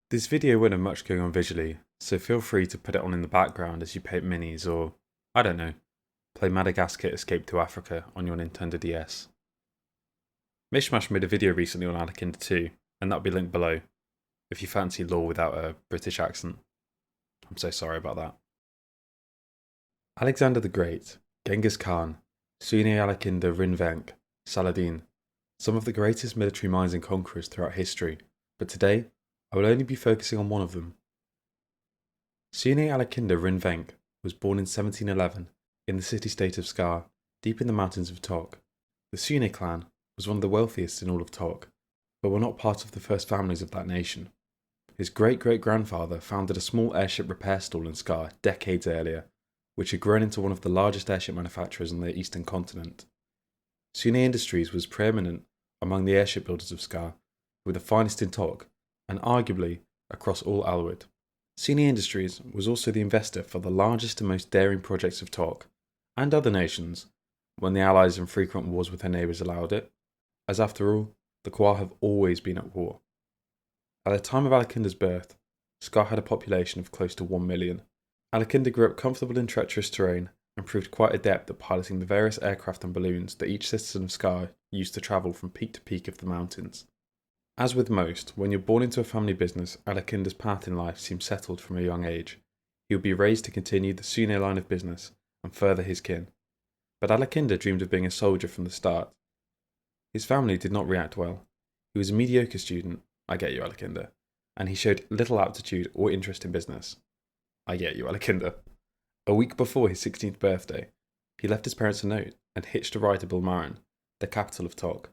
This video wouldn't have much going on visually, so feel free to put it on in the background as you paint minis or, I don't know, play Madagascar Escape to Africa on your Nintendo DS. Mish Mash made a video recently on Alykinder 2, and that'll be linked below, if you fancy lore without a British accent. I'm so sorry about that. Alexander the Great, Genghis Khan, Sune Alykinder Rinvenk, Saladin, some of the greatest military minds and conquerors throughout history, but today I will only be focusing on one of them. Sune Alykinder Rinvenk was born in 1711 in the city-state of Skar, deep in the mountains of Tok. The Sune clan was one of the wealthiest in all of Tok, but were not part of the first families of that nation. His great-great-grandfather founded a small airship repair stall in Skar decades earlier, which had grown into one of the largest airship manufacturers on the eastern continent. Sune Industries was preeminent among the airship builders of Skar, who were the finest in Tok, and arguably across all Alwood. Sune Industries was also the investor for the largest and most daring projects of Tok, and other nations, when the Allies and frequent wars with their neighbours allowed it, as after all, the Quar have always been at war. At the time of Alykinder's birth, Skar had a population of close to 1 million. Alykinder grew up comfortable in treacherous terrain and proved quite adept at piloting the various aircraft and balloons that each citizen of Skar used to travel from peak to peak of the mountains. As with most, when you're born into a family business, Alykinder's path in life seems settled from a young age. He would be raised to continue the Sune line of business and further his kin. But Alykinder dreamed of being a soldier from the start. His family did not react well. He was a mediocre student, I get you, Alykinder, and he showed little aptitude or interest in business. I get you, Alykinder. A week before his 16th birthday, he left his parents a note and hitched a ride to Bulmarin, the capital of Tok.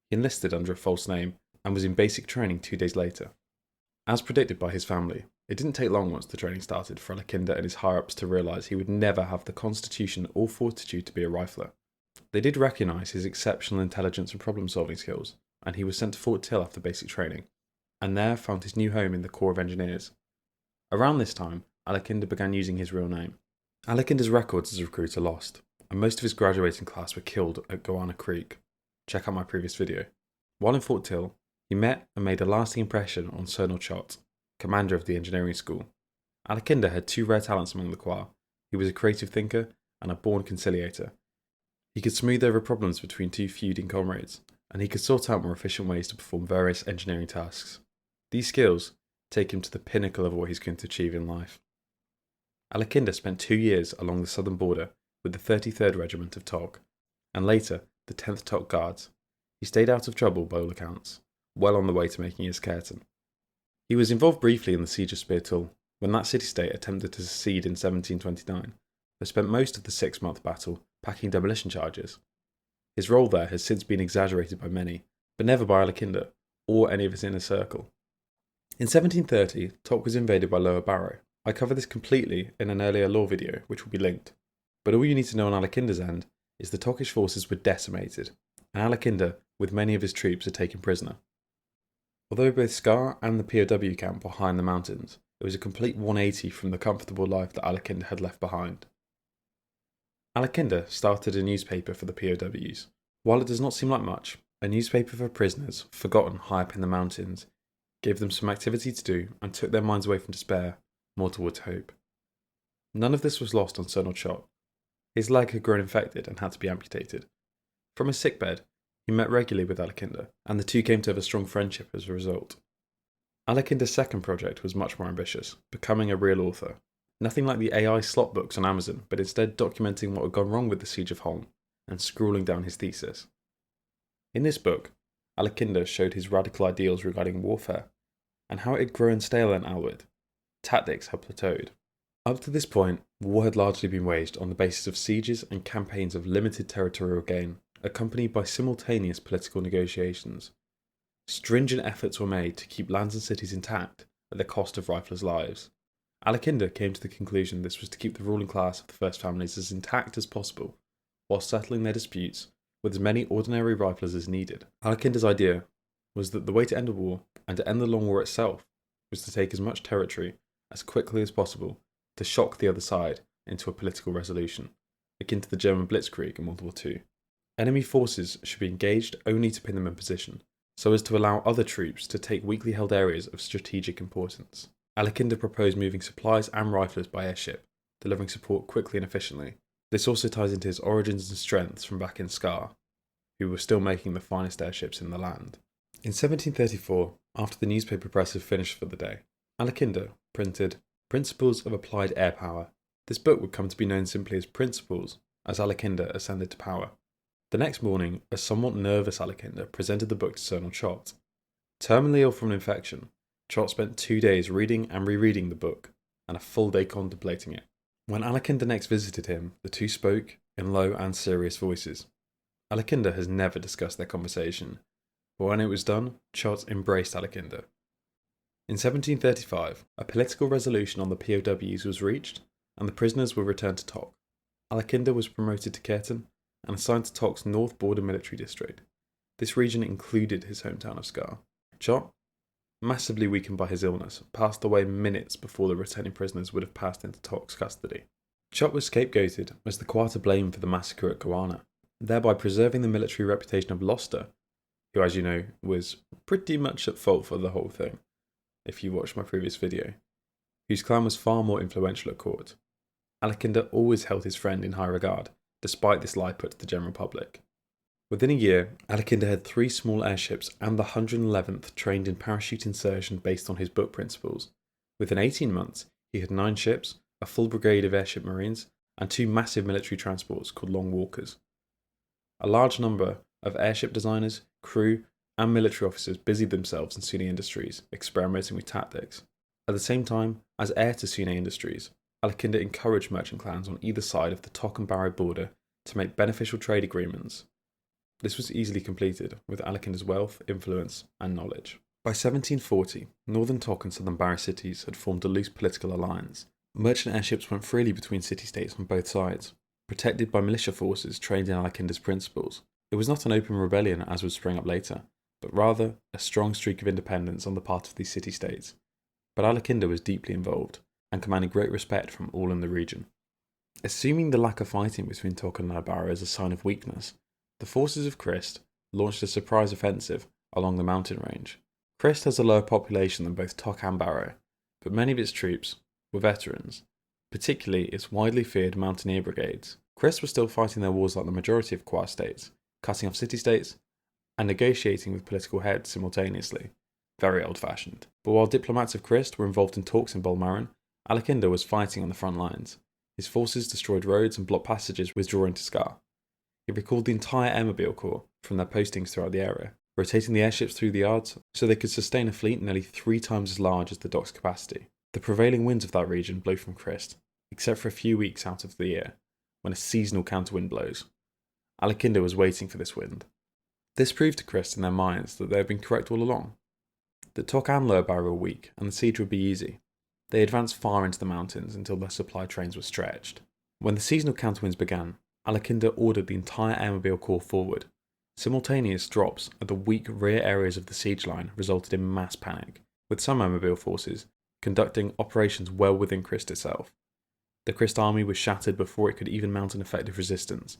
He enlisted under a false name and was in basic training 2 days later. As predicted by his family, it didn't take long once the training started for Alykinder and his higher-ups to realise he would never have the constitution or fortitude to be a rifler. They did recognise his exceptional intelligence and problem-solving skills, and he was sent to Fort Till after basic training, and there found his new home in the Corps of Engineers. Around this time, Alykinder began using his real name. Alykinder's records as a recruit are lost, and most of his graduating class were killed at Goanna Creek. Check out my previous video. While in Fort Till, he met and made a lasting impression on Colonel Chott, commander of the engineering school. Alykinder had two rare talents among the Quar. He was a creative thinker and a born conciliator. He could smooth over problems between two feuding comrades, and he could sort out more efficient ways to perform various engineering tasks. These skills take him to the pinnacle of what he's going to achieve in life. Alykinder spent 2 years along the southern border with the 33rd Regiment of Tok, and later the 10th Tok Guards. He stayed out of trouble by all accounts, well on the way to making his curtain. He was involved briefly in the siege of Speartull, when that city-state attempted to secede in 1729, but spent most of the 6-month battle packing demolition charges. His role there has since been exaggerated by many, but never by Alykinder, or any of his inner circle. In 1730, Tok was invaded by Lower Barrow. I cover this completely in an earlier lore video, which will be linked. But all you need to know on Alykinder's end is the Tokish forces were decimated, and Alykinder, with many of his troops, are taken prisoner. Although both Skar and the POW camp were high in the mountains, it was a complete 180 from the comfortable life that Alykinder had left behind. Alykinder started a newspaper for the POWs. While it does not seem like much, a newspaper for prisoners, forgotten high up in the mountains, gave them some activity to do and took their minds away from despair, more towards hope. None of this was lost on Colonel Chott. His leg had grown infected and had to be amputated. From his sickbed, he met regularly with Alykinder, and the two came to have a strong friendship as a result. Alykinder's second project was much more ambitious, becoming a real author. Nothing like the AI slot books on Amazon, but instead documenting what had gone wrong with the Siege of Holm, and scrawling down his thesis. In this book, Alykinder showed his radical ideals regarding warfare, and how it had grown stale in Alwood. Tactics had plateaued. Up to this point, war had largely been waged on the basis of sieges and campaigns of limited territorial gain, accompanied by simultaneous political negotiations. Stringent efforts were made to keep lands and cities intact at the cost of riflers' lives. Alykinder came to the conclusion this was to keep the ruling class of the first families as intact as possible, while settling their disputes with as many ordinary riflers as needed. Alykinder's idea was that the way to end a war, and to end the long war itself, was to take as much territory as quickly as possible to shock the other side into a political resolution, akin to the German Blitzkrieg in World War II. Enemy forces should be engaged only to pin them in position, so as to allow other troops to take weakly held areas of strategic importance. Alykinder proposed moving supplies and riflers by airship, delivering support quickly and efficiently. This also ties into his origins and strengths from back in Scar, who were still making the finest airships in the land. In 1734, after the newspaper press had finished for the day, Alykinder printed Principles of Applied Air Power. This book would come to be known simply as Principles, as Alykinder ascended to power. The next morning, a somewhat nervous Alykinder presented the book to Colonel Chott. Terminally ill from an infection, Chott spent 2 days reading and rereading the book, and a full day contemplating it. When Alykinder next visited him, the two spoke in low and serious voices. Alykinder has never discussed their conversation, but when it was done, Chott embraced Alykinder. In 1735, a political resolution on the POWs was reached, and the prisoners were returned to Tok. Alykinder was promoted to Kherton and assigned to Tok's North Border Military District. This region included his hometown of Scar. Chott, massively weakened by his illness, passed away minutes before the returning prisoners would have passed into Tok's custody. Chott was scapegoated as the Quar to blame for the massacre at Quar, thereby preserving the military reputation of Loster, who, as you know, was pretty much at fault for the whole thing, if you watched my previous video, whose clan was far more influential at court. Alykinder always held his friend in high regard, despite this lie put to the general public. Within a year, Alykinder had 3 small airships and the 111th trained in parachute insertion based on his book principles. Within 18 months, he had 9 ships, a full brigade of airship marines, and 2 massive military transports called Long Walkers. A large number of airship designers, crew, and military officers busied themselves in Sunni Industries, experimenting with tactics. At the same time, as heir to Sunni Industries, Alykinder encouraged merchant clans on either side of the Tok and Barrow border to make beneficial trade agreements. This was easily completed with Alykinder's wealth, influence, and knowledge. By 1740, northern Tok and southern Barrow cities had formed a loose political alliance. Merchant airships went freely between city-states on both sides, protected by militia forces trained in Alykinder's principles. It was not an open rebellion as would spring up later, but rather a strong streak of independence on the part of these city-states. But Alykinder was deeply involved, and commanded great respect from all in the region. Assuming the lack of fighting between Tok and Barrow as a sign of weakness, the forces of Christ launched a surprise offensive along the mountain range. Christ has a lower population than both Tok and Barrow, but many of its troops were veterans, particularly its widely feared mountaineer brigades. Christ was still fighting their wars like the majority of Quar states, cutting off city-states and negotiating with political heads simultaneously. Very old-fashioned. But while diplomats of Christ were involved in talks in Bulmarin, Alykinder was fighting on the front lines. His forces destroyed roads and blocked passages withdrawing to Scar. He recalled the entire Airmobile Corps from their postings throughout the area, rotating the airships through the yards so they could sustain a fleet nearly 3 times as large as the dock's capacity. The prevailing winds of that region blow from Christ, except for a few weeks out of the year, when a seasonal counterwind blows. Alykinder was waiting for this wind. This proved to Christ in their minds that they had been correct all along. That Tok and Lower Barrow were weak, and the siege would be easy. They advanced far into the mountains until their supply trains were stretched. When the seasonal counterwinds began, Alykinder ordered the entire Airmobile Corps forward. Simultaneous drops at the weak rear areas of the siege line resulted in mass panic, with some Airmobile forces conducting operations well within Christ itself. The Christ army was shattered before it could even mount an effective resistance.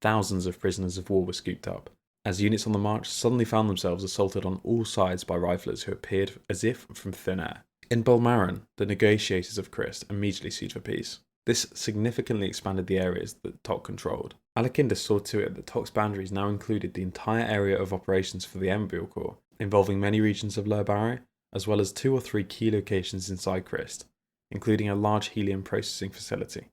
Thousands of prisoners of war were scooped up, as units on the march suddenly found themselves assaulted on all sides by riflers who appeared as if from thin air. In Bulmarin, the negotiators of Christ immediately sued for peace. This significantly expanded the areas that Tok controlled. Alykinder saw to it that Tok's boundaries now included the entire area of operations for the Airmobile Corps, involving many regions of Lower Barrow, as well as 2 or 3 key locations inside Christ, including a large helium processing facility.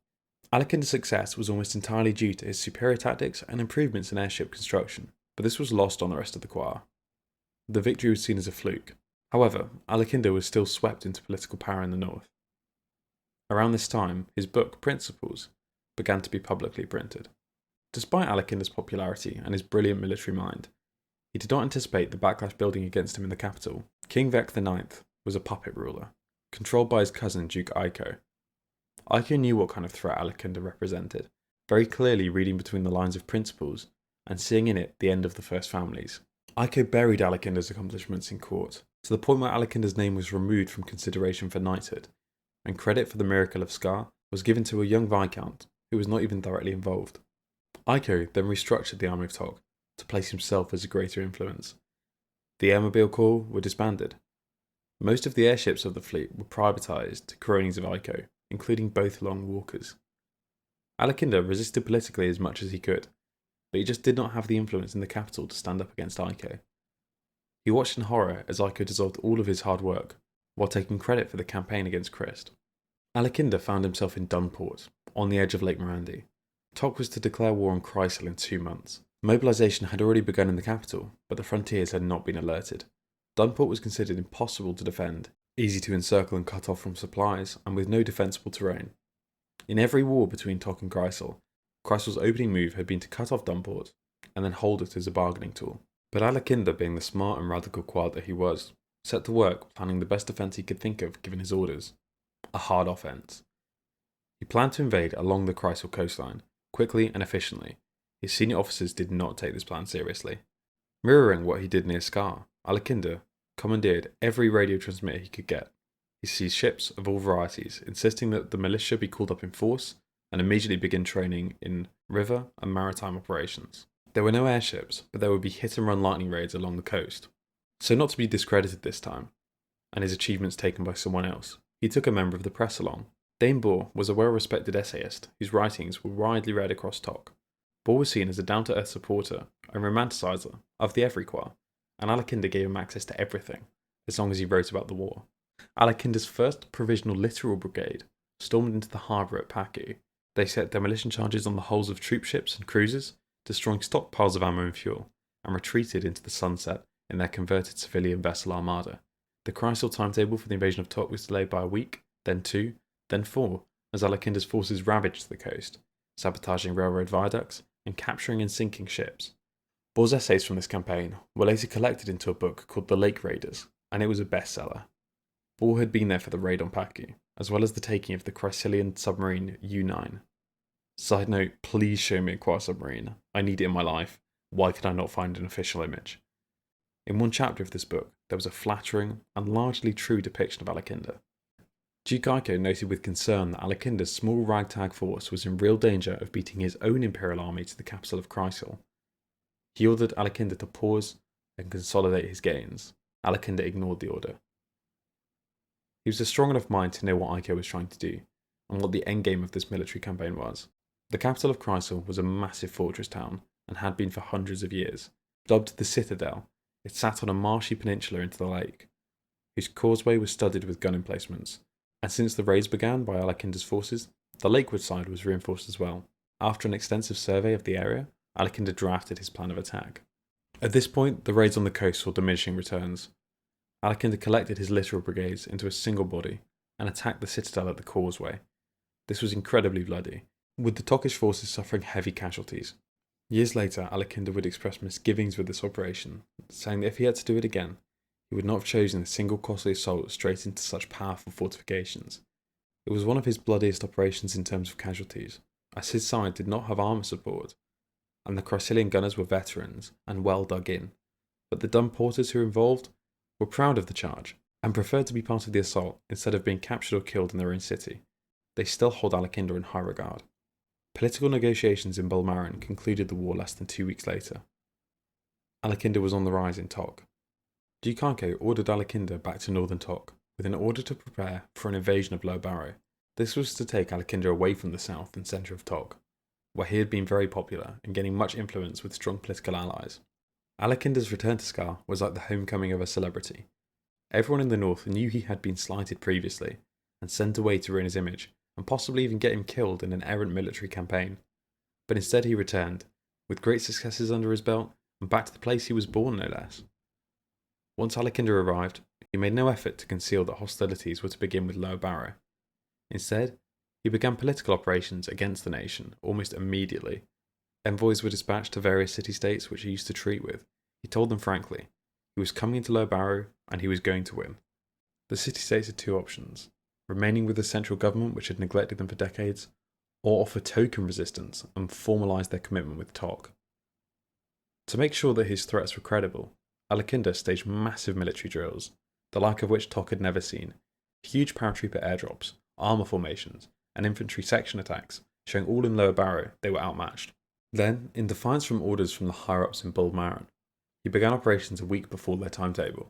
Alykinder's success was almost entirely due to his superior tactics and improvements in airship construction, but this was lost on the rest of the Quar. The victory was seen as a fluke. However, Alykinder was still swept into political power in the north. Around this time, his book, Principles, began to be publicly printed. Despite Alykinder's popularity and his brilliant military mind, he did not anticipate the backlash building against him in the capital. King Vec IX was a puppet ruler, controlled by his cousin Duke Aiko. Aiko knew what kind of threat Alykinder represented, very clearly reading between the lines of Principles and seeing in it the end of the First Families. Aiko buried Alykinder's accomplishments in court, to the point where Alykinder's name was removed from consideration for knighthood, and credit for the miracle of Scar was given to a young viscount who was not even directly involved. Aiko then restructured the army of Tok to place himself as a greater influence. The Airmobile Corps were disbanded. Most of the airships of the fleet were privatised to cronies of Iko, including both Long Walkers. Alykinder resisted politically as much as he could, but he just did not have the influence in the capital to stand up against Iko. He watched in horror as Iko dissolved all of his hard work, while taking credit for the campaign against Christ. Alykinder found himself in Dunport, on the edge of Lake Morandi. Tok was to declare war on Chrysler in 2 months. Mobilisation had already begun in the capital, but the frontiers had not been alerted. Dunport was considered impossible to defend, easy to encircle and cut off from supplies, and with no defensible terrain. In every war between Tok and Chrysel's opening move had been to cut off Dunport, and then hold it as a bargaining tool. But Alykinder, being the smart and radical Quar that he was, set to work planning the best defence he could think of given his orders: a hard offence. He planned to invade along the Chrysel coastline, quickly and efficiently. His senior officers did not take this plan seriously. Mirroring what he did near Scar, Alykinder commandeered every radio transmitter he could get. He seized ships of all varieties, insisting that the militia be called up in force and immediately begin training in river and maritime operations. There were no airships, but there would be hit-and-run lightning raids along the coast. So not to be discredited this time, and his achievements taken by someone else, he took a member of the press along. Dane Bohr was a well-respected essayist whose writings were widely read across Tok. Bohr was seen as a down-to-earth supporter and romanticizer of the every Quar, and Alykinder gave him access to everything, as long as he wrote about the war. Alykinder's first Provisional Littoral Brigade stormed into the harbour at Paku. They set demolition charges on the hulls of troop ships and cruisers, destroying stockpiles of ammo and fuel, and retreated into the sunset in their converted civilian vessel armada. The Chrysel timetable for the invasion of Tok was delayed by a week, then 2, then 4, as Alykinder's forces ravaged the coast, sabotaging railroad viaducts and capturing and sinking ships. Bohr's essays from this campaign were later collected into a book called The Lake Raiders, and it was a bestseller. Bohr had been there for the raid on Paku, as well as the taking of the Chryselian submarine U-9. Side note, please show me a Quar submarine. I need it in my life. Why could I not find an official image? In one chapter of this book, there was a flattering and largely true depiction of Alykinder. Duke Iko noted with concern that Alykinder's small ragtag force was in real danger of beating his own imperial army to the capital of Chrysel. He ordered Alykinder to pause and consolidate his gains. Alykinder ignored the order. He was a strong enough mind to know what Iko was trying to do, and what the endgame of this military campaign was. The capital of Chrysel was a massive fortress town, and had been for hundreds of years. Dubbed the Citadel, it sat on a marshy peninsula into the lake, whose causeway was studded with gun emplacements, and since the raids began by Alykinder's forces, the lakeward side was reinforced as well. After an extensive survey of the area, Alykinder drafted his plan of attack. At this point, the raids on the coast saw diminishing returns. Alykinder collected his littoral brigades into a single body and attacked the citadel at the causeway. This was incredibly bloody, with the Tokish forces suffering heavy casualties. Years later, Alykinder would express misgivings with this operation, saying that if he had to do it again, he would not have chosen a single costly assault straight into such powerful fortifications. It was one of his bloodiest operations in terms of casualties, as his side did not have armour support, and the Chryselian gunners were veterans and well dug in. But the Dunporters who were involved were proud of the charge, and preferred to be part of the assault instead of being captured or killed in their own city. They still hold Alykinder in high regard. Political negotiations in Bulmarin concluded the war less than 2 weeks later. Alykinder was on the rise in Tok. Duke Iko ordered Alykinder back to northern Tok, with an order to prepare for an invasion of Lower Barrow. This was to take Alykinder away from the south and centre of Tok, where he had been very popular and gaining much influence with strong political allies. Alykinder's return to Scar was like the homecoming of a celebrity. Everyone in the north knew he had been slighted previously, and sent away to ruin his image, and possibly even get him killed in an errant military campaign. But instead he returned, with great successes under his belt, and back to the place he was born no less. Once Alykinder arrived, he made no effort to conceal that hostilities were to begin with Lower Barrow. Instead, he began political operations against the nation almost immediately. Envoys were dispatched to various city-states which he used to treat with. He told them frankly, he was coming into Lower Barrow and he was going to win. The city-states had 2 options: remaining with the central government which had neglected them for decades, or offer token resistance and formalise their commitment with Tok. To make sure that his threats were credible, Alykinder staged massive military drills, the like of which Tok had never seen. Huge paratrooper airdrops, armour formations, and infantry section attacks, showing all in Lower Barrow they were outmatched. Then, in defiance from orders from the higher-ups in Bulmarin, He began operations a week before their timetable.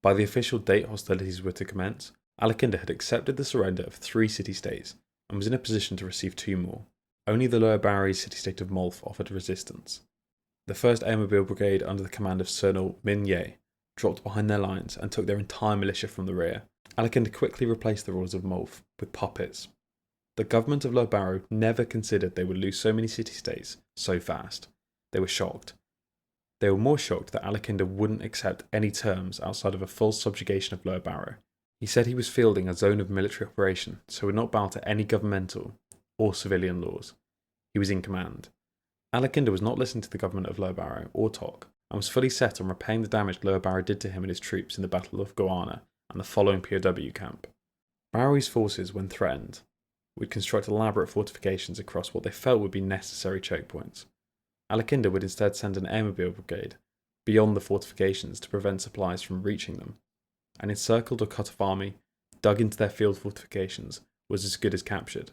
By the official date hostilities were to commence, Alykinder had accepted the surrender of 3 city-states and was in a position to receive 2 more. Only the Lower Bowery city-state of Molf offered resistance. The 1st Airmobile Brigade under the command of Colonel Min Ye dropped behind their lines and took their entire militia from the rear. Alykinder quickly replaced the rulers of Molf with puppets. The government of Lower Barrow never considered they would lose so many city-states so fast. They were shocked. They were more shocked that Alykinder wouldn't accept any terms outside of a full subjugation of Lower Barrow. He said he was fielding a zone of military operation, so would not bow to any governmental or civilian laws. He was in command. Alykinder was not listening to the government of Lower Barrow or Tok, and was fully set on repaying the damage Lower Barrow did to him and his troops in the Battle of Goanna and the following POW camp. Barrow's forces, when threatened, would construct elaborate fortifications across what they felt would be necessary choke points. Alykinder would instead send an Airmobile Brigade beyond the fortifications to prevent supplies from reaching them. An encircled or cut-off army, dug into their field fortifications, was as good as captured.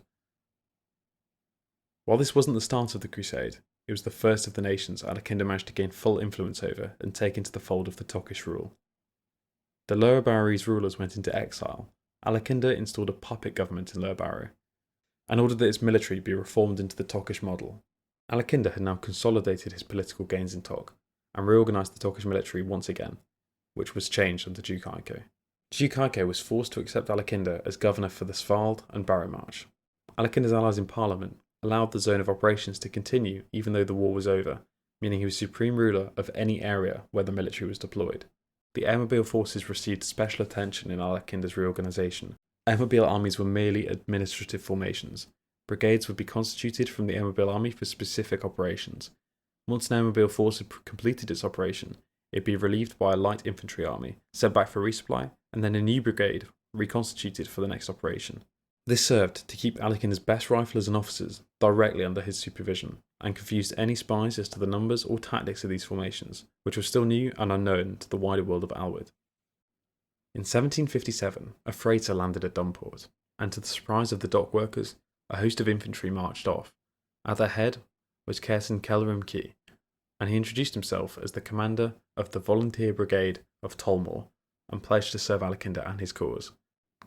While this wasn't the start of the crusade, it was the first of the nations Alykinder managed to gain full influence over and take into the fold of the Tokish rule. The Lower Barrowese rulers went into exile. Alykinder installed a puppet government in Lower Barrow, and ordered that its military be reformed into the Tokish model. Alykinder had now consolidated his political gains in Tok, and reorganised the Tokish military once again, which was changed under Duke Aiko. Duke Aiko was forced to accept Alykinder as governor for the Svalbard and Barrow March. Alykinder's allies in Parliament allowed the zone of operations to continue even though the war was over, meaning he was supreme ruler of any area where the military was deployed. The Airmobile forces received special attention in Alykinder's reorganisation. Airmobile armies were merely administrative formations. Brigades would be constituted from the Airmobile army for specific operations. Once an Airmobile force had completed its operation, it would be relieved by a light infantry army, sent back for resupply, and then a new brigade reconstituted for the next operation. This served to keep Alykinder's best riflers and officers directly under his supervision, and confused any spies as to the numbers or tactics of these formations, which were still new and unknown to the wider world of Alwood. In 1757, a freighter landed at Dunport, and to the surprise of the dock workers, a host of infantry marched off. At their head was Kersin Kellerim-Key, and he introduced himself as the commander of the Volunteer Brigade of Tolmore, and pledged to serve Alykinder and his cause.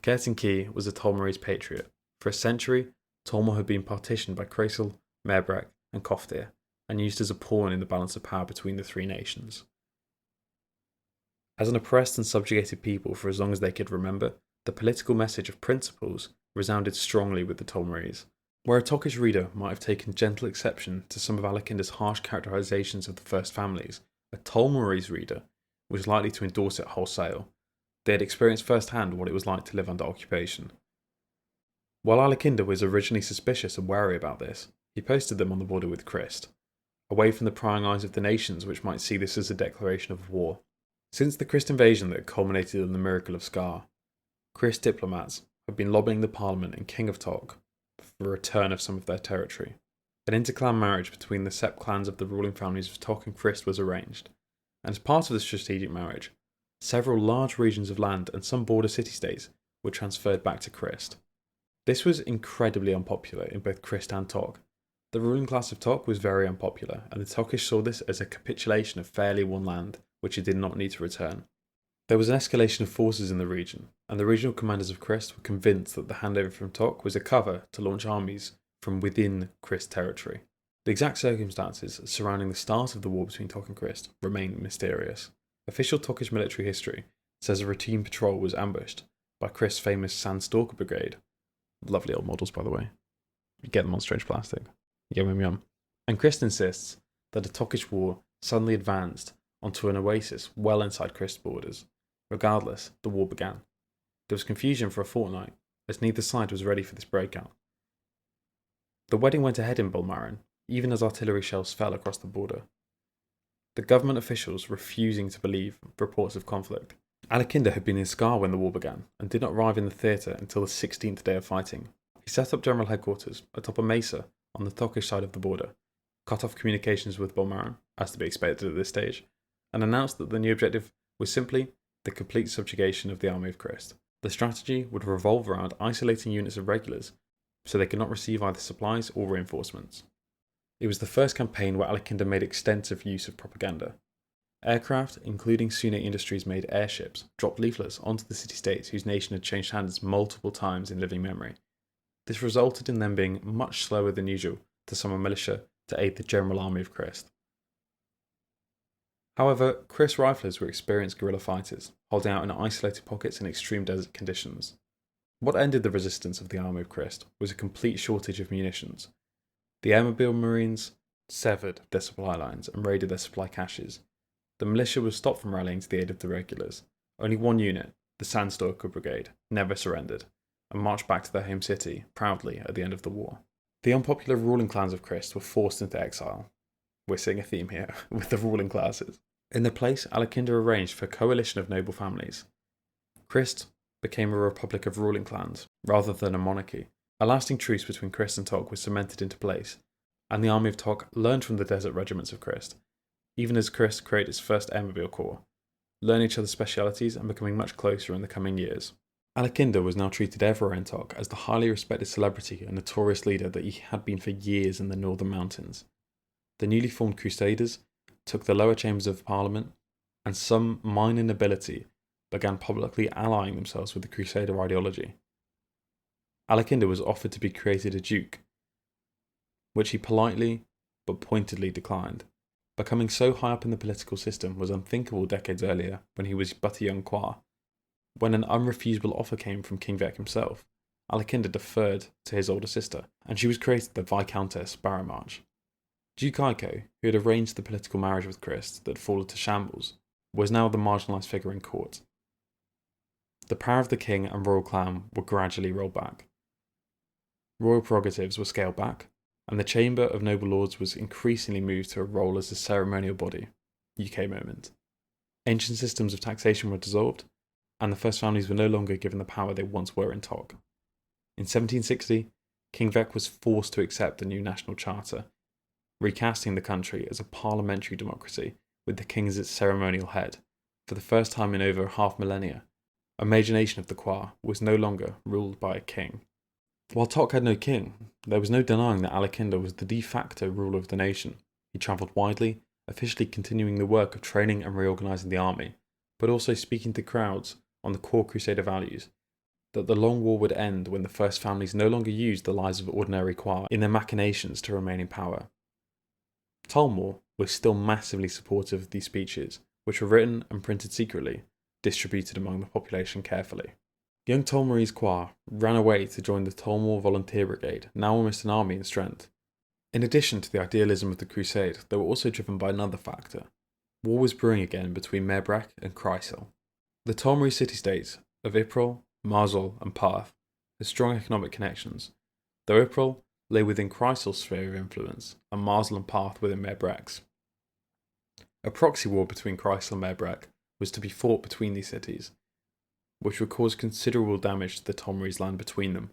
Kersin Key was a Tolmorese patriot. For a century, Tolmore had been partitioned by Cresel, Merbrek, and Koftir, and used as a pawn in the balance of power between the 3 nations. As an oppressed and subjugated people for as long as they could remember, the political message of principles resounded strongly with the Tolmorese. Where a Tokish reader might have taken gentle exception to some of Alykinder's harsh characterizations of the first families, a Tolmorese reader was likely to endorse it wholesale. They had experienced firsthand what it was like to live under occupation. While Alykinder was originally suspicious and wary about this, he posted them on the border with Christ, away from the prying eyes of the nations which might see this as a declaration of war. Since the Christ invasion that culminated in the miracle of Scar, Christ diplomats had been lobbying the Parliament and King of Tok for a return of some of their territory. An interclan marriage between the sept clans of the ruling families of Tok and Christ was arranged, and as part of the strategic marriage, several large regions of land and some border city-states were transferred back to Christ. This was incredibly unpopular in both Christ and Tok. The ruling class of Tok was very unpopular, and the Tokish saw this as a capitulation of fairly won land, which it did not need to return. There was an escalation of forces in the region, and the regional commanders of Christ were convinced that the handover from Tok was a cover to launch armies from within Christ territory. The exact circumstances surrounding the start of the war between Tok and Christ remain mysterious. Official Tokish military history says a routine patrol was ambushed by Christ's famous Sandstalker Brigade. Lovely old models, by the way. You get them on Strange Plastic. Yum yum yum. And Christ insists that a Tokish war suddenly advanced onto an oasis well inside Christ's borders. Regardless, the war began. There was confusion for a fortnight, as neither side was ready for this breakout. The wedding went ahead in Bulmarin, even as artillery shells fell across the border. The government officials refusing to believe reports of conflict. Alykinder had been in Scar when the war began, and did not arrive in the theatre until the 16th day of fighting. He set up general headquarters atop a mesa on the Tokish side of the border, cut off communications with Bulmarin, as to be expected at this stage, and announced that the new objective was simply the complete subjugation of the army of Christ. The strategy would revolve around isolating units of regulars, so they could not receive either supplies or reinforcements. It was the first campaign where Alykinder made extensive use of propaganda. Aircraft, including Sunni Industries-made airships, dropped leaflets onto the city-states whose nation had changed hands multiple times in living memory. This resulted in them being much slower than usual to summon militia to aid the general army of Christ. However, Christ's riflers were experienced guerrilla fighters, holding out in isolated pockets in extreme desert conditions. What ended the resistance of the army of Christ was a complete shortage of munitions. The airmobile marines severed their supply lines and raided their supply caches. The militia was stopped from rallying to the aid of the regulars. Only one unit, the Sandstorker Brigade, never surrendered, and marched back to their home city proudly at the end of the war. The unpopular ruling clans of Christ were forced into exile. We're seeing a theme here with the ruling classes. In their place, Alykinder arranged for a coalition of noble families. Christ became a republic of ruling clans, rather than a monarchy. A lasting truce between Christ and Tok was cemented into place, and the army of Tok learned from the desert regiments of Christ, even as Christ created its first airmobile corps, learning each other's specialities and becoming much closer in the coming years. Alykinder was now treated everywhere in Tok as the highly respected celebrity and notorious leader that he had been for years in the northern mountains. The newly formed Crusaders took the lower chambers of Parliament, and some minor nobility began publicly allying themselves with the Crusader ideology. Alykinder was offered to be created a duke, which he politely but pointedly declined. Becoming so high up in the political system was unthinkable decades earlier when he was but a young Quar. When an unrefusable offer came from King Vec himself, Alykinder deferred to his older sister, and she was created the Viscountess Barrowmarch. Duke Iko, who had arranged the political marriage with Christ that had fallen to shambles, was now the marginalised figure in court. The power of the king and royal clan were gradually rolled back. Royal prerogatives were scaled back, and the Chamber of Noble Lords was increasingly moved to a role as a ceremonial body. UK moment. Ancient systems of taxation were dissolved, and the first families were no longer given the power they once were in Tok. In 1760, King Vec was forced to accept the new national charter, recasting the country as a parliamentary democracy with the king as its ceremonial head. For the first time in over half millennia, a major nation of the Quar was no longer ruled by a king. While Tok had no king, there was no denying that Alykinder was the de facto ruler of the nation. He travelled widely, officially continuing the work of training and reorganising the army, but also speaking to crowds on the core Crusader values, that the long war would end when the first families no longer used the lives of ordinary Quar in their machinations to remain in power. Talmor was still massively supportive of these speeches, which were written and printed secretly, distributed among the population carefully. Young Talmorese Quar ran away to join the Talmor Volunteer Brigade, now almost an army in strength. In addition to the idealism of the crusade, they were also driven by another factor. War was brewing again between Mebrek and Kreisel. The Talmorese city-states of Ypres, Marzol and Parth had strong economic connections, though Ypres lay within Kreisel's sphere of influence and Marzol and Parth within Mebrek's. A proxy war between Kreisel and Mebrek was to be fought between these cities, which would cause considerable damage to the Talmorese land between them.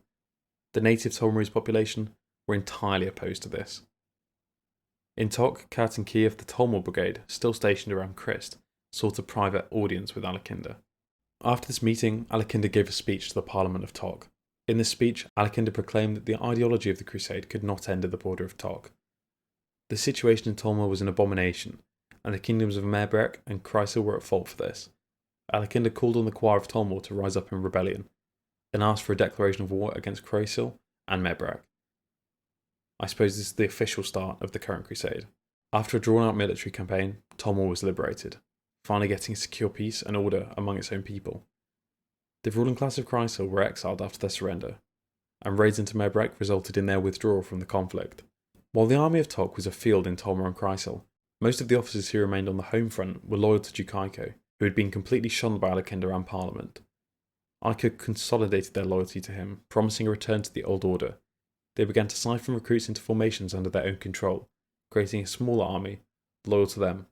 The native Talmorese population were entirely opposed to this. In Tok, Kat and Kiev, the Talmor Brigade, still stationed around Christ, sought a private audience with Alykinder. After this meeting, Alykinder gave a speech to the Parliament of Tok. In this speech, Alykinder proclaimed that the ideology of the Crusade could not end at the border of Tok. The situation in Talmor was an abomination, and the kingdoms of Mebrek and Kreisel were at fault for this. Alykinder called on the Quar of Talmor to rise up in rebellion, and asked for a declaration of war against Kreisel and Mebrek. I suppose this is the official start of the current crusade. After a drawn-out military campaign, Talmor was liberated, finally getting a secure peace and order among its own people. The ruling class of Kreisel were exiled after their surrender, and raids into Mebrek resulted in their withdrawal from the conflict. While the army of Tok was afield in Talmor and Kreisel, most of the officers who remained on the home front were loyal to Duke Iko, who had been completely shunned by Alykinder and Parliament. Iko consolidated their loyalty to him, promising a return to the old order. They began to siphon recruits into formations under their own control, creating a smaller army, loyal to them.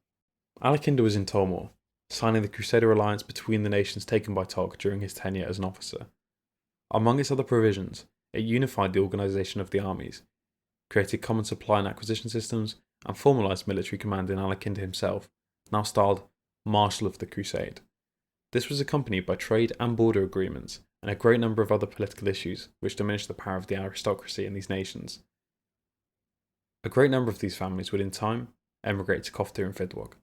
Alykinder was in Talmor, signing the Crusader alliance between the nations taken by Tok during his tenure as an officer. Among its other provisions, it unified the organisation of the armies, created common supply and acquisition systems, and formalised military command in Alykinder himself, now styled Marshal of the Crusade. This was accompanied by trade and border agreements, and a great number of other political issues which diminished the power of the aristocracy in these nations. A great number of these families would in time emigrate to Koftir and Fidwog.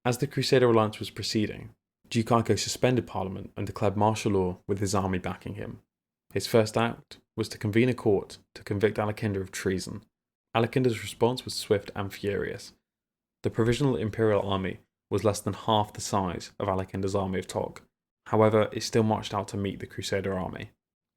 As the Crusader alliance was proceeding, Duke Aiko suspended Parliament and declared martial law with his army backing him. His first act was to convene a court to convict Alykinder of treason. Alykinder's response was swift and furious. The Provisional Imperial Army was less than half the size of Alykinder's army of Tok. However, it still marched out to meet the Crusader army.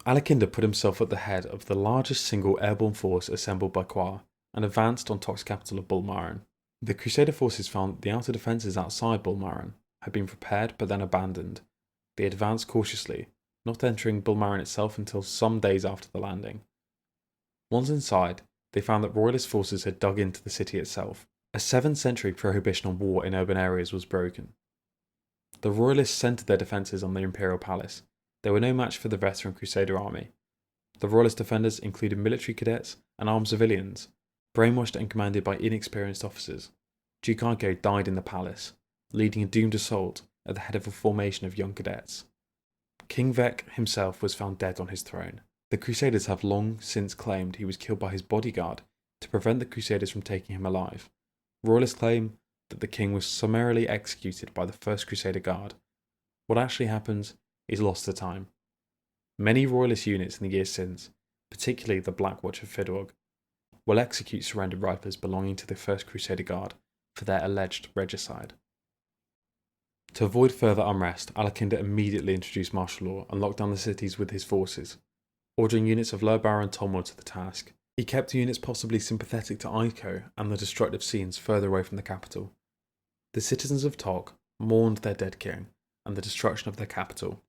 Alykinder put himself at the head of the largest single airborne force assembled by Quar and advanced on Tok's capital of Bulmaran. The Crusader forces found that the outer defences outside Bulmaran had been prepared but then abandoned. They advanced cautiously, not entering Bulmaran itself until some days after the landing. Once inside, they found that Royalist forces had dug into the city itself. A 7th century prohibition on war in urban areas was broken. The Royalists centred their defences on the Imperial Palace. They were no match for the veteran Crusader army. The Royalist defenders included military cadets and armed civilians, brainwashed and commanded by inexperienced officers. Duke Aiko died in the palace, leading a doomed assault at the head of a formation of young cadets. King Vec himself was found dead on his throne. The Crusaders have long since claimed he was killed by his bodyguard to prevent the Crusaders from taking him alive. Royalists claim that the king was summarily executed by the First Crusader Guard. What actually happened is lost to time. Many Royalist units in the years since, particularly the Black Watch of Fidwog, will execute surrendered rifles belonging to the First Crusader Guard for their alleged regicide. To avoid further unrest, Alykinder immediately introduced martial law and locked down the cities with his forces, ordering units of Lower Baron Tomwell to the task. He kept units possibly sympathetic to Aiko and the destructive scenes further away from the capital. The citizens of Tok mourned their dead king and the destruction of their capital.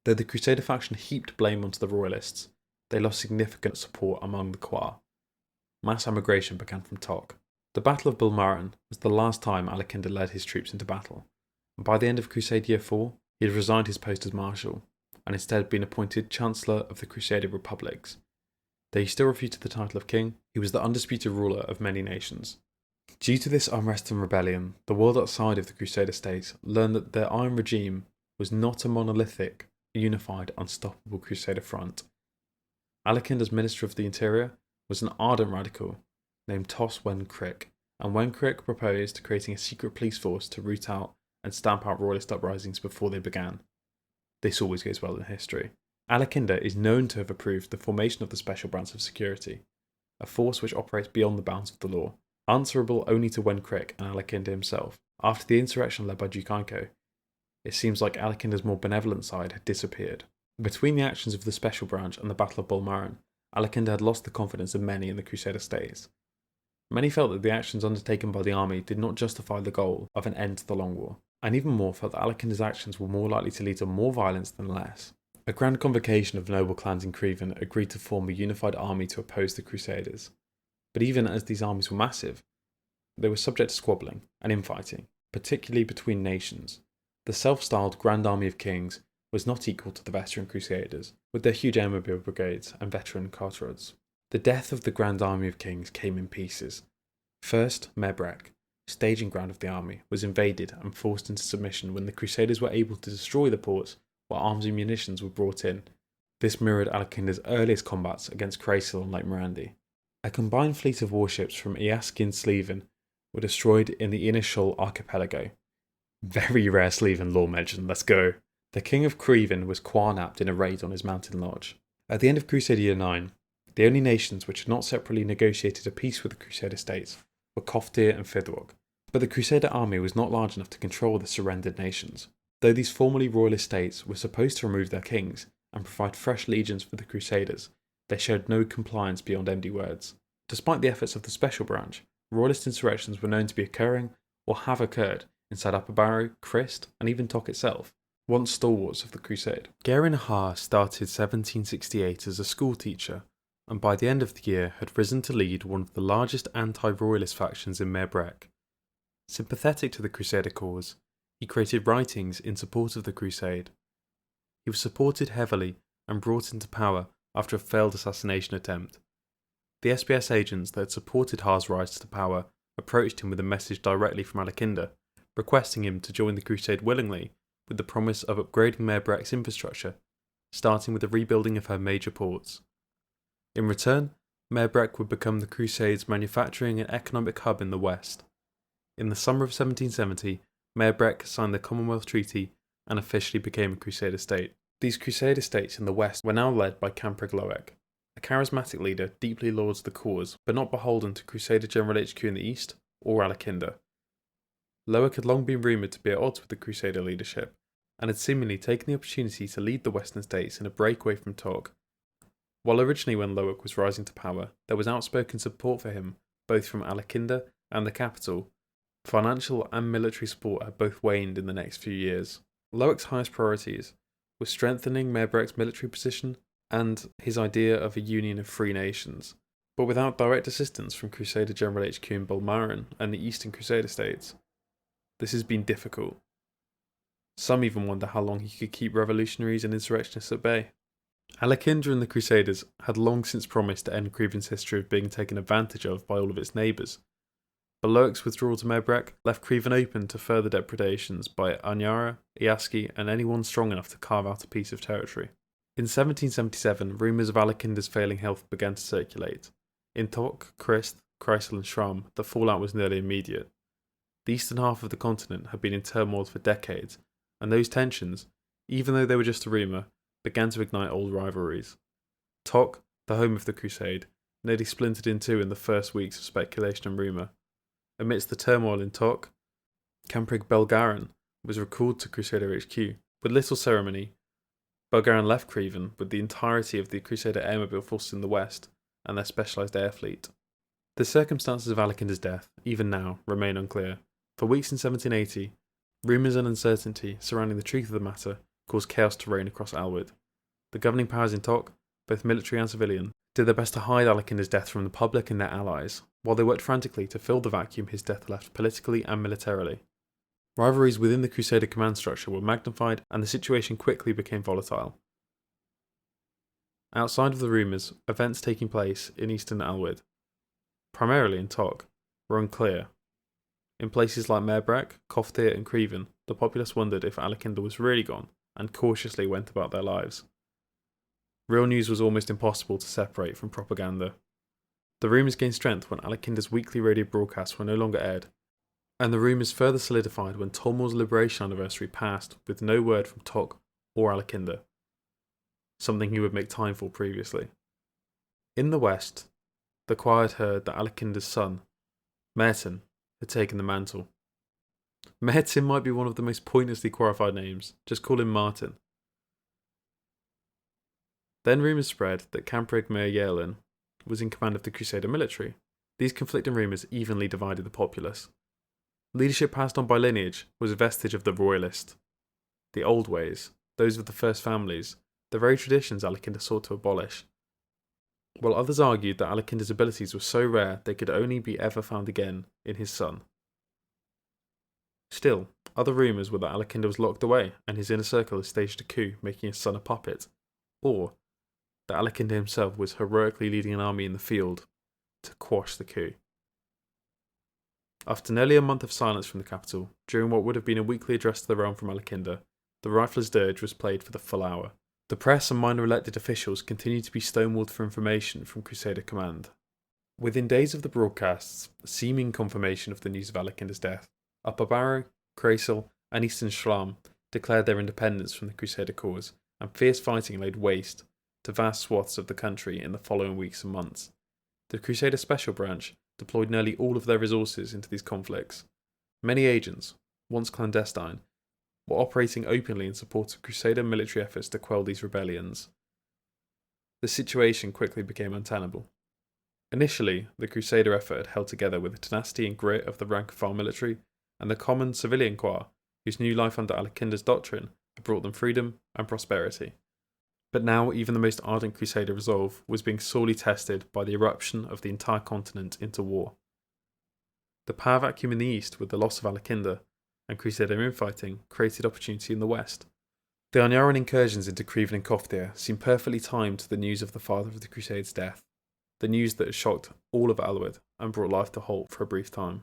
Though the Crusader faction heaped blame onto the Royalists, they lost significant support among the Quar. Mass emigration began from Tok. The Battle of Bulmaran was the last time Alykinder led his troops into battle, and by the end of Crusade Year 4, he had resigned his post as Marshal, and instead been appointed Chancellor of the Crusader Republics. Though he still refuted the title of king, he was the undisputed ruler of many nations. Due to this unrest and rebellion, the world outside of the Crusader states learned that their iron regime was not a monolithic, unified, unstoppable Crusader front. Alykinder's Minister of the Interior was an ardent radical named Tos Wen Crick, and Wen Crick proposed creating a secret police force to root out and stamp out Royalist uprisings before they began. This always goes well in history. Alykinder is known to have approved the formation of the Special Branch of Security, a force which operates beyond the bounds of the law, answerable only to Wen Crick and Alykinder himself. After the insurrection led by Duke Aiko, it seems like Alykinder's more benevolent side had disappeared. Between the actions of the Special Branch and the Battle of Bulmaran, Alykinder had lost the confidence of many in the Crusader states. Many felt that the actions undertaken by the army did not justify the goal of an end to the Long War, and even more felt that Alykinder's actions were more likely to lead to more violence than less. A grand convocation of noble clans in Creven agreed to form a unified army to oppose the Crusaders. But even as these armies were massive, they were subject to squabbling and infighting, particularly between nations. The self-styled Grand Army of Kings was not equal to the veteran Crusaders, with their huge airmobile brigades and veteran carterods. The death of the Grand Army of Kings came in pieces. First, Mebrek, staging ground of the army, was invaded and forced into submission when the Crusaders were able to destroy the ports while arms and munitions were brought in. This mirrored Alykinder's earliest combats against Crasil on Lake Morandi. A combined fleet of warships from Iaski and Sleven were destroyed in the Inishol archipelago. Very rare Sleven lore mention, let's go. The king of Creven was Quarnapped in a raid on his mountain lodge. At the end of Crusade Year 9, the only nations which had not separately negotiated a peace with the Crusader states were Koftir and Fidwog. But the Crusader army was not large enough to control the surrendered nations. Though these formerly royalist states were supposed to remove their kings and provide fresh legions for the Crusaders, they showed no compliance beyond empty words. Despite the efforts of the Special Branch, royalist insurrections were known to be occurring or have occurred inside Upper Barrow, Christ, and even Tok itself, once stalwarts of the Crusade. Garin Ha started 1768 as a schoolteacher, and by the end of the year had risen to lead one of the largest anti-royalist factions in Mebrek. Sympathetic to the Crusader cause, he created writings in support of the Crusade. He was supported heavily and brought into power after a failed assassination attempt. The SBS agents that had supported Ha's rise to power approached him with a message directly from Alykinder, requesting him to join the Crusade willingly with the promise of upgrading Merbrek's infrastructure, starting with the rebuilding of her major ports. In return, Mebrek would become the Crusade's manufacturing and economic hub in the west. In the summer of 1770, Meerbreck signed the Commonwealth Treaty and officially became a Crusader state. These Crusader states in the west were now led by Camprigg Loek, a charismatic leader deeply loyal to the cause, but not beholden to Crusader General HQ in the east or Alykinder. Loek had long been rumoured to be at odds with the Crusader leadership, and had seemingly taken the opportunity to lead the western states in a breakaway from Tok. While originally when Loek was rising to power, there was outspoken support for him, both from Alykinder and the capital, financial and military support had both waned in the next few years. Loek's highest priorities were strengthening Meerbreck's military position and his idea of a union of free nations, but without direct assistance from Crusader General HQ in Bulmarin and the Eastern Crusader states. This has been difficult. Some even wonder how long he could keep revolutionaries and insurrectionists at bay. Alykinder and the Crusaders had long since promised to end Creven's history of being taken advantage of by all of its neighbours, but Loek's withdrawal to Meerbreck left Creven open to further depredations by Anyara, Iaski, and anyone strong enough to carve out a piece of territory. In 1777, rumours of Alykinder's failing health began to circulate. In Tok, Christ, Kreisel and Schramm, the fallout was nearly immediate. The eastern half of the continent had been in turmoil for decades, and those tensions, even though they were just a rumour, began to ignite old rivalries. Tok, the home of the Crusade, nearly splintered in two in the first weeks of speculation and rumour. Amidst the turmoil in Tok, Camprigg Belgaran was recalled to Crusader HQ. With little ceremony, Belgaran left Creven with the entirety of the Crusader airmobile forces in the west and their specialised air fleet. The circumstances of Alykinder's death, even now, remain unclear. For weeks in 1780, rumours and uncertainty surrounding the truth of the matter caused chaos to reign across Alwood. The governing powers in Tok, both military and civilian, did their best to hide Alykinder's death from the public and their allies, while they worked frantically to fill the vacuum his death left politically and militarily. Rivalries within the Crusader command structure were magnified, and the situation quickly became volatile. Outside of the rumours, events taking place in eastern Alwood, primarily in Tok, were unclear. In places like Meerbreck, Koftir and Creven, the populace wondered if Alykinder was really gone, and cautiously went about their lives. Real news was almost impossible to separate from propaganda. The rumours gained strength when Alykinder's weekly radio broadcasts were no longer aired, and the rumours further solidified when Tolmor's liberation anniversary passed with no word from Tok or Alykinder, something he would make time for previously. In the west, the Quar had heard that Alykinder's son, Mertin, had taken the mantle. Mertin might be one of the most pointlessly qualified names, just call him Martin. Then rumours spread that Camprigg Meir was in command of the Crusader military. These conflicting rumours evenly divided the populace. Leadership passed on by lineage was a vestige of the royalist. The old ways, those of the first families, the very traditions Alykinder sought to abolish. While others argued that Alykinder's abilities were so rare they could only be ever found again in his son. Still, other rumours were that Alykinder was locked away and his inner circle had staged a coup, making his son a puppet, or that Alykinder himself was heroically leading an army in the field to quash the coup. After nearly a month of silence from the capital, during what would have been a weekly address to the realm from Alykinder, the Rifler's Dirge was played for the full hour. The press and minor elected officials continued to be stonewalled for information from Crusader command. Within days of the broadcasts, seeming confirmation of the news of Alykinder's death, Upper Barrow, Kreisel, and Eastern Schlam declared their independence from the Crusader cause, and fierce fighting laid waste to vast swaths of the country in the following weeks and months. The Crusader Special Branch deployed nearly all of their resources into these conflicts. Many agents, once clandestine, were operating openly in support of Crusader military efforts to quell these rebellions. The situation quickly became untenable. Initially, the Crusader effort had held together with the tenacity and grit of the rank-and-file military and the common civilian Quar, whose new life under Alykinder's doctrine had brought them freedom and prosperity. But now even the most ardent Crusader resolve was being sorely tested by the eruption of the entire continent into war. The power vacuum in the east with the loss of Alykinder and Crusader infighting created opportunity in the west. The Anyaran incursions into Creven and Koftir seemed perfectly timed to the news of the father of the Crusade's death, the news that had shocked all of Alwood and brought life to halt for a brief time.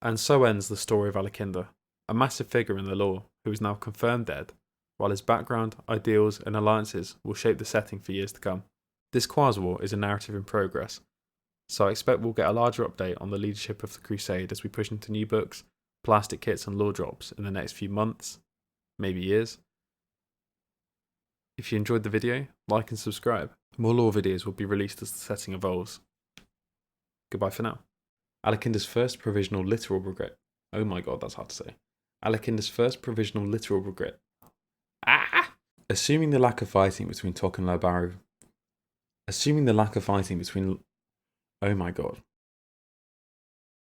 And so ends the story of Alykinder, a massive figure in the lore who is now confirmed dead, while his background, ideals and alliances will shape the setting for years to come. This Quars War is a narrative in progress, So I expect we'll get a larger update on the leadership of the Crusade as we push into new books, plastic kits and lore drops in the next few months, maybe years. If you enjoyed the video, like and subscribe. More lore videos will be released as the setting evolves. Goodbye for now. Alykinder's first provisional literal regret. Oh my god, that's hard to say. Alykinder's first provisional literal regret. Assuming the lack of fighting between Tok and Labaru. Oh my god.